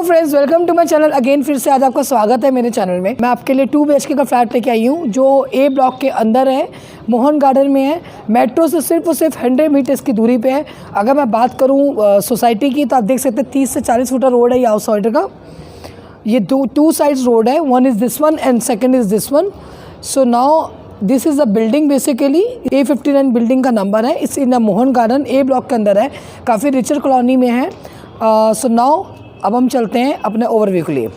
Friends, welcome to my channel again. फिर से आज आपका स्वागत है मेरे चैनल में। मैं आपके लिए 2 BHK का फ्लैट लेके आई हूँ जो ए ब्लॉक के अंदर है, मोहन गार्डन में है। मेट्रो से सिर्फ और सिर्फ 100 मीटर्स की दूरी पे है। अगर मैं बात करूँ सोसाइटी की तो आप देख सकते हैं 30 से 40 फुट रोड है ये आउटसाइडर का। ये टू साइड्स रोड है, one is this one and second is this one. So now this is a building, basically A59 building का नंबर है। इस इन मोहन गार्डन ए ब्लॉक के अंदर है, काफ़ी रिचर कॉलोनी में है। सो नाउ अब हम चलते हैं अपने ओवरव्यू के लिए।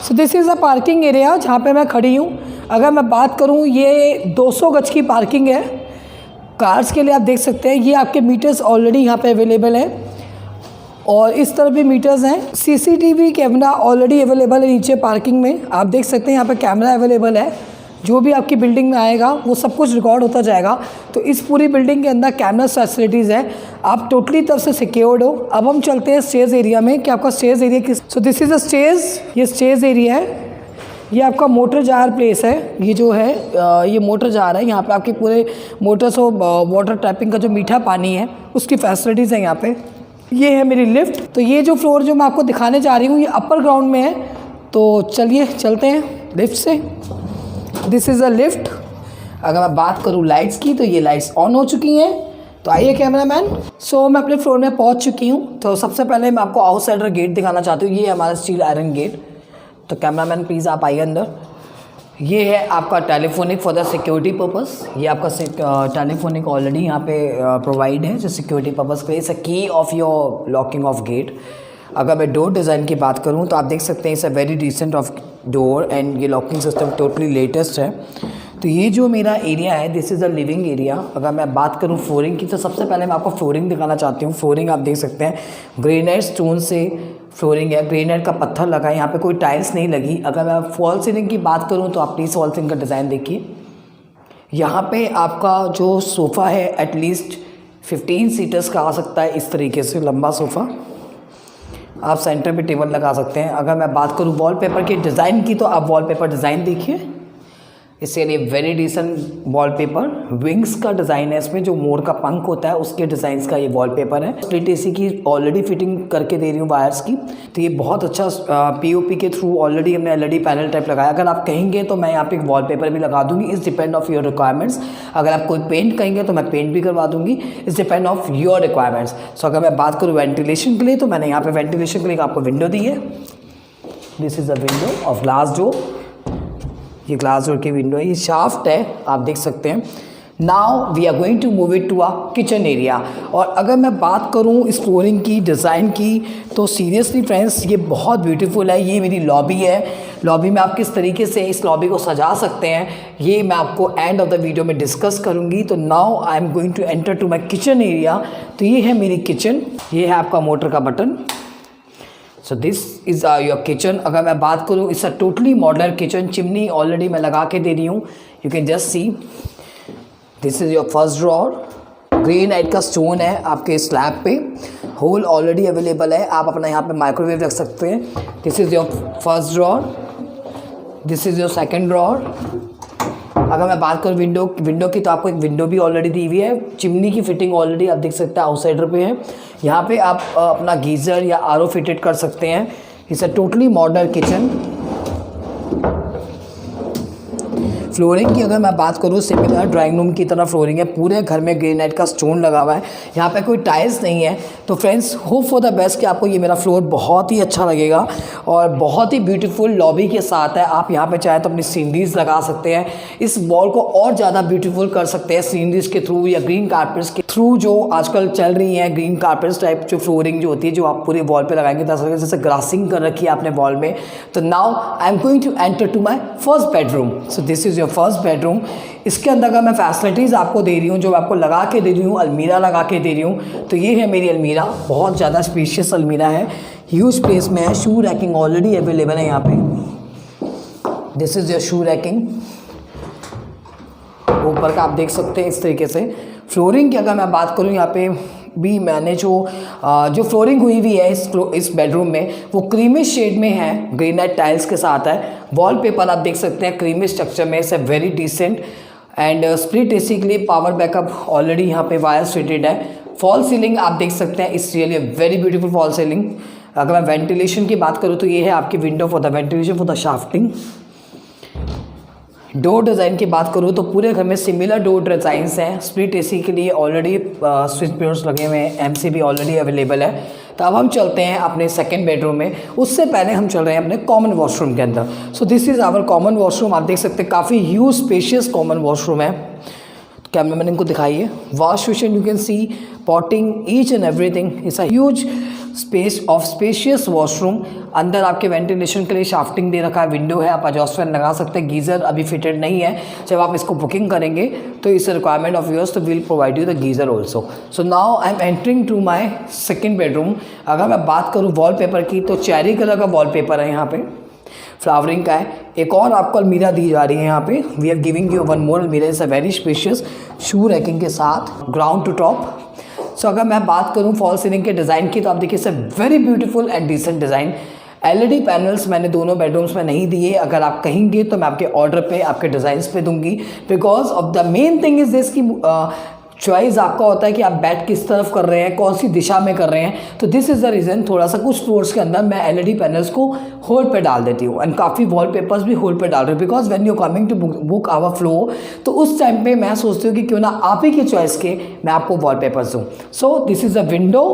सो this is a parking area जहाँ पे मैं खड़ी हूँ। अगर मैं बात करूँ, ये 200 गज की पार्किंग है कार्स के लिए। आप देख सकते हैं ये आपके मीटर्स ऑलरेडी यहाँ पे अवेलेबल है और इस तरफ भी मीटर्स हैं। CCTV कैमरा ऑलरेडी अवेलेबल है नीचे पार्किंग में। आप देख सकते हैं यहाँ पे कैमरा अवेलेबल है। जो भी आपकी बिल्डिंग में आएगा वो सब कुछ रिकॉर्ड होता जाएगा। तो इस पूरी बिल्डिंग के अंदर कैमरा फैसिलिटीज़ है, आप टोटली तरफ से सिक्योर्ड हो। अब हम चलते हैं स्टेज एरिया में कि आपका स्टेज एरिया किस। सो दिस इज़ अ स्टेज, ये स्टेज एरिया है। ये आपका मोटर जार प्लेस है। ये जो है ये मोटर जार है। यहाँ पे आपके पूरे मोटर्स और वाटर टैपिंग का जो मीठा पानी है उसकी फैसिलिटीज़ है यहाँ पे। ये है मेरी लिफ्ट। तो ये जो फ्लोर जो मैं आपको दिखाने जा रही हूँ ये अपर ग्राउंड में है। तो चलिए चलते हैं लिफ्ट से। This is a lift. अगर मैं बात करूँ लाइट्स की तो ये लाइट्स ऑन हो चुकी हैं। तो आइए कैमरामैन। सो मैं अपने फ्लोर में पहुंच चुकी हूं। तो सबसे पहले मैं आपको आउटसाइडर गेट दिखाना चाहती हूँ। ये हमारा स्टील आयरन गेट। तो कैमरामैन प्लीज़ आप आइए अंदर। ये है आपका telephonic for the security purpose. ये आपका टेलीफोनिक ऑलरेडी यहाँ पे प्रोवाइड है जो सिक्योरिटी पर्पस के लिए। It's a key of your locking of gate. अगर मैं डोर डिज़ाइन की बात करूँ तो आप देख सकते हैं it's a very descent of door and ये लॉकिंग सिस्टम टोटली लेटेस्ट है। तो ये जो मेरा एरिया है this is a living area. अगर मैं बात करूँ फ्लोरिंग की तो सबसे पहले मैं आपको फ्लोरिंग दिखाना चाहती हूँ। फ्लोरिंग आप देख सकते हैं ग्रेनाइट स्टोन से फ्लोरिंग है, ग्रेनाइट का पत्थर लगा है, यहाँ पे कोई टाइल्स नहीं लगी। अगर मैं फॉल सीलिंग की बात करूँ तो आप प्लीज़ फॉल सीलिंग का डिज़ाइन देखिए। यहाँ पे आपका जो सोफ़ा है एटलीस्ट 15 सीटर्स का आ सकता है, इस तरीके से लंबा सोफ़ा। आप सेंटर पे टेबल लगा सकते हैं। अगर मैं बात करूँ वॉलपेपर के डिज़ाइन की तो आप वॉलपेपर डिज़ाइन देखिए। इसके लिए वेरी डिसेंट वॉलपेपर, विंग्स का डिज़ाइन है इसमें, जो मोर का पंख होता है उसके डिज़ाइंस का ये वॉलपेपर है। स्प्लिट एसी की ऑलरेडी फिटिंग करके दे रही हूँ वायर्स की। तो ये बहुत अच्छा पीओपी के थ्रू ऑलरेडी हमने एलईडी पैनल टाइप लगाया। अगर आप कहेंगे तो मैं यहाँ पे एक वॉलपेपर भी लगा दूँगी। इस डिपेंड ऑफ योर रिक्वायरमेंट्स। अगर आप कोई पेंट कहेंगे तो मैं पेंट भी करवा दूँगी। इस डिपेंड ऑफ योर रिक्वायरमेंट्स। सो अगर मैं बात करूँ वेंटिलेशन के लिए तो मैंने यहाँ पर वेंटिलेशन के लिए आपको विंडो दी है। This is a window of glass door. ये ग्लास डोर की विंडो है, ये शाफ्ट है, आप देख सकते हैं। Now we are going to move it to a kitchen area. और अगर मैं बात करूँ इस फ्लोरिंग की डिज़ाइन की तो सीरियसली फ्रेंड्स ये बहुत ब्यूटीफुल है। ये मेरी लॉबी है। लॉबी में आप किस तरीके से इस लॉबी को सजा सकते हैं ये मैं आपको एंड ऑफ द वीडियो में डिस्कस करूँगी। तो now I am going to enter to my kitchen area. तो ये है मेरी किचन, ये है आपका मोटर का button. So this is your kitchen. अगर मैं बात करूँ it's a totally modeller kitchen. Chimney already मैं लगा के दे रही हूँ, you can just see. This is your first drawer. Granite का स्टोन है आपके स्लैब पे, होल ऑलरेडी अवेलेबल है। आप अपना यहाँ पे माइक्रोवेव रख सकते हैं। This is your first drawer, this is your second drawer. अगर मैं बात करूँ विंडो की तो आपको एक विंडो भी ऑलरेडी दी हुई है। चिमनी की फिटिंग ऑलरेडी आप देख सकते हैं आउटसाइडर पे है। यहाँ पे आप अपना गीज़र या आरओ फिटेड कर सकते हैं। It's a totally modern kitchen. Flooring की अगर मैं बात करूँ सिमिलर ड्राइंग रूम की तरह फ्लोरिंग है। पूरे घर में ग्रेनाइट का स्टोन लगा हुआ है, यहाँ पे कोई टाइल्स नहीं है। तो friends hope for the best कि आपको ये मेरा फ्लोर बहुत ही अच्छा लगेगा और बहुत ही ब्यूटीफुल लॉबी के साथ है। आप यहाँ पे चाहे तो अपनी सीनरीज लगा सकते हैं, इस वॉल को और ज़्यादा ब्यूटीफुल कर सकते हैं सीनरीज के थ्रू या ग्रीन कारपेट्स के थ्रू, जो आजकल चल रही हैं ग्रीन कारपेट्स टाइप जो फ्लोरिंग जो होती है, जो आप पूरे वॉल पे लगाएंगे जैसे ग्रासिंग कर रखी है आपने वॉल में। तो now I am going to enter to my first bedroom. So this is your first bedroom. इसके अंदर का मैं फैसिलिटीज़ आपको दे रही हूँ, जो आपको लगा के दे रही हूँ, अलमीरा लगा के दे रही हूँ। तो ये है मेरी अलमीरा, बहुत ज़्यादा स्पेशियस अलमीरा है, ह्यूज स्पेस में है। शू रैकिंग ऑलरेडी अवेलेबल है यहाँ पे। This is your shoe ranking. ऊपर का आप देख सकते हैं इस तरीके से। फ्लोरिंग की अगर मैं बात करूँ यहाँ पे भी मैंने जो फ्लोरिंग हुई हुई है इस बेडरूम में वो क्रीमिश शेड में है, ग्रेनाइट टाइल्स के साथ है। वॉलपेपर आप देख सकते हैं क्रीमिश स्ट्रक्चर में, it's very decent. And split AC के लिए पावर बैकअप ऑलरेडी यहाँ पे वायर्स फिटेड है। फॉल सीलिंग आप देख सकते हैं, it's really very beautiful fall ceiling. अगर मैं वेंटिलेशन की बात करूँ तो ये है आपकी window for the ventilation for the shafting. Door design की बात करूँ तो पूरे घर में सिमिलर डोर डिज़ाइंस हैं। स्प्लिट एसी के लिए ऑलरेडी स्विच बोर्ड्स लगे हुए हैं, एमसीबी ऑलरेडी अवेलेबल है। तो अब हम चलते हैं अपने सेकंड बेडरूम में। उससे पहले हम चल रहे हैं अपने कॉमन वॉशरूम के अंदर। So this is our common washroom. आप देख सकते हैं काफ़ी ह्यूज स्पेशियस कॉमन वॉशरूम है। कैमरामैन इनको दिखाइए। Wash basin you can see, potting, each and everything. It's a huge spacious washroom. अंदर आपके वेंटिलेशन के लिए शाफ्टिंग दे रखा है, विंडो है, आप एग्जॉस्ट फैन लगा सकते हैं। गीज़र अभी फिटेड नहीं है, जब आप इसको बुकिंग करेंगे तो इस रिक्वायरमेंट ऑफ योर्स तो will provide you the geyser also. So now I am entering to my second bedroom. अगर मैं बात करूँ वॉलपेपर की तो चेरी कलर का वॉलपेपर है, यहाँ पे फ्लावरिंग का है। एक और आपको अलमीरा दी जा रही है यहाँ पे। We are giving you one more अलमीरा, is a very spacious shoe racking के साथ, ग्राउंड टू टॉप। सो अगर मैं बात करूँ फॉल सीलिंग के डिज़ाइन की तो आप देखिए it's very beautiful and decent design. LED panels मैंने दोनों बेडरूम्स में नहीं दिए। अगर आप कहेंगे तो मैं आपके ऑर्डर पे, आपके डिज़ाइंस पे दूंगी। Because of the main thing is this की चॉइस आपका होता है कि आप बैट किस तरफ कर रहे हैं, कौन सी दिशा में कर रहे हैं। तो दिस इज़ द रीज़न थोड़ा सा कुछ फ्लोर्स के अंदर मैं एलईडी पैनल्स को होल्ड पे डाल देती हूँ एंड काफ़ी वॉलपेपर्स भी होल्ड पे डाल रही हूँ। Because when you coming to book our floor तो उस टाइम पे मैं सोचती हूँ कि क्यों ना आप ही की चॉइस के मैं आपको वॉलपेपर्स दूँ। सो this is a window,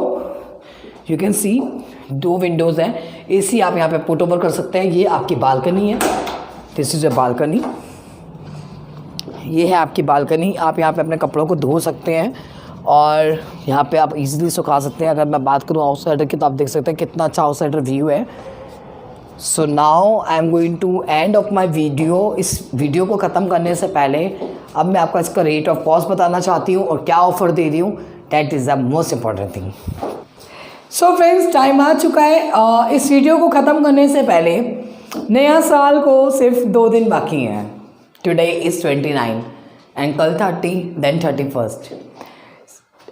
you can C 2 Windows हैं। एसी आप यहाँ पे पुट ओवर कर सकते हैं। ये आपकी बालकनी है। This is a balcony. ये है आपकी बालकनी। आप यहाँ पे अपने कपड़ों को धो सकते हैं और यहाँ पे आप इजीली सुखा सकते हैं। अगर मैं बात करूँ आउटसाइडर की तो आप देख सकते हैं कितना अच्छा आउटसाइडर व्यू है। So now I am going to end of my video. इस वीडियो को ख़त्म करने से पहले अब मैं आपको इसका रेट ऑफ कॉस्ट बताना चाहती हूँ और क्या ऑफ़र दे रही हूँ। That is the most important thing. So friends, time आ चुका है। इस वीडियो को ख़त्म करने से पहले नया साल को सिर्फ 2 दिन बाकी हैं। टुडे इज़ 29 एंड कल 30, then 31st।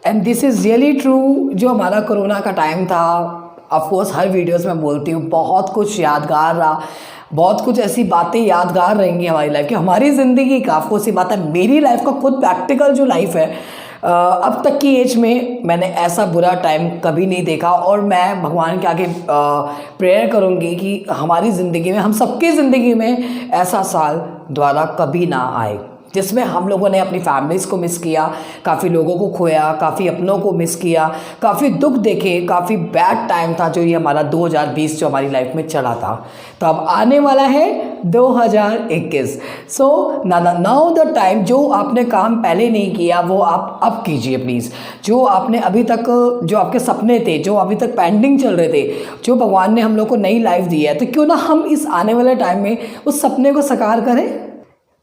And this is really true. जो हमारा कोरोना का टाइम था, ऑफकोर्स हर वीडियोस में बोलती हूँ, बहुत कुछ यादगार रहा, बहुत कुछ ऐसी बातें यादगार रहेंगी हमारी लाइफ की, हमारी ज़िंदगी का। ऑफकोर्स ये बात है, मेरी लाइफ का खुद प्रैक्टिकल जो लाइफ है, अब तक की एज में मैंने ऐसा बुरा टाइम कभी नहीं देखा। और मैं भगवान के आगे प्रेयर करूँगी कि हमारी ज़िंदगी में, हम सबकी ज़िंदगी में ऐसा साल दोबारा कभी ना आए जिसमें हम लोगों ने अपनी फैमिलीज़ को मिस किया, काफ़ी लोगों को खोया, काफ़ी अपनों को मिस किया, काफ़ी दुख देखे, काफ़ी बैड टाइम था जो ये हमारा 2020 जो हमारी लाइफ में चला था। तो अब आने वाला है 2021। सो नाउ द टाइम, जो आपने काम पहले नहीं किया वो आप अब कीजिए प्लीज़। जो आपने अभी तक, जो आपके सपने थे, जो अभी तक पेंडिंग चल रहे थे, जो भगवान ने हम लोग को नई लाइफ दी है, तो क्यों ना हम इस आने वाले टाइम में उस सपने को साकार करें।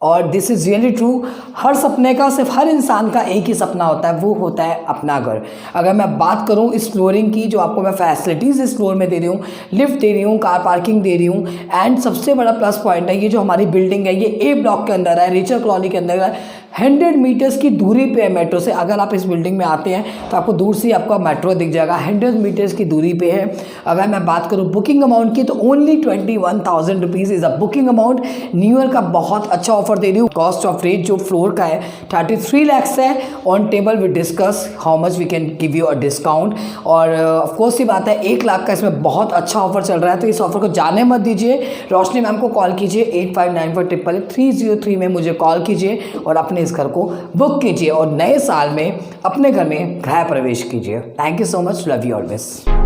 और दिस इज़ रियली ट्रू। हर सपने का, सिर्फ हर इंसान का एक ही सपना होता है, वो होता है अपना घर। अगर मैं बात करूँ इस फ्लोरिंग की, जो आपको मैं फैसिलिटीज़ इस फ्लोर में दे रही हूँ, लिफ्ट दे रही हूँ, कार पार्किंग दे रही हूँ, एंड सबसे बड़ा प्लस पॉइंट है ये जो हमारी बिल्डिंग है, ये ए ब्लॉक के अंदर है, रिचर कॉलोनी के अंदर है। 100 मीटर्स की दूरी पे है मेट्रो से। अगर आप इस बिल्डिंग में आते हैं तो आपको दूर से आपका मेट्रो दिख जाएगा। 100 मीटर्स की दूरी पे है। अगर मैं बात करूँ बुकिंग अमाउंट की, तो only 21,000 rupees is a booking amount. New year का बहुत अच्छा ऑफर दे रही हूँ। कॉस्ट ऑफ रेट जो फ्लोर का है 33 lakhs है। On table we discuss how much we can give you a discount. और ऑफकोर्स ये बात है, 1 लाख का इसमें बहुत अच्छा ऑफर चल रहा है, तो इस ऑफर को जाने मत दीजिए। रोशनी मैम को कॉल कीजिए 8594883303 में मुझे कॉल कीजिए और अपने इस घर को बुक कीजिए और नए साल में अपने घर में गृह प्रवेश कीजिए। Thank you so much, love you always.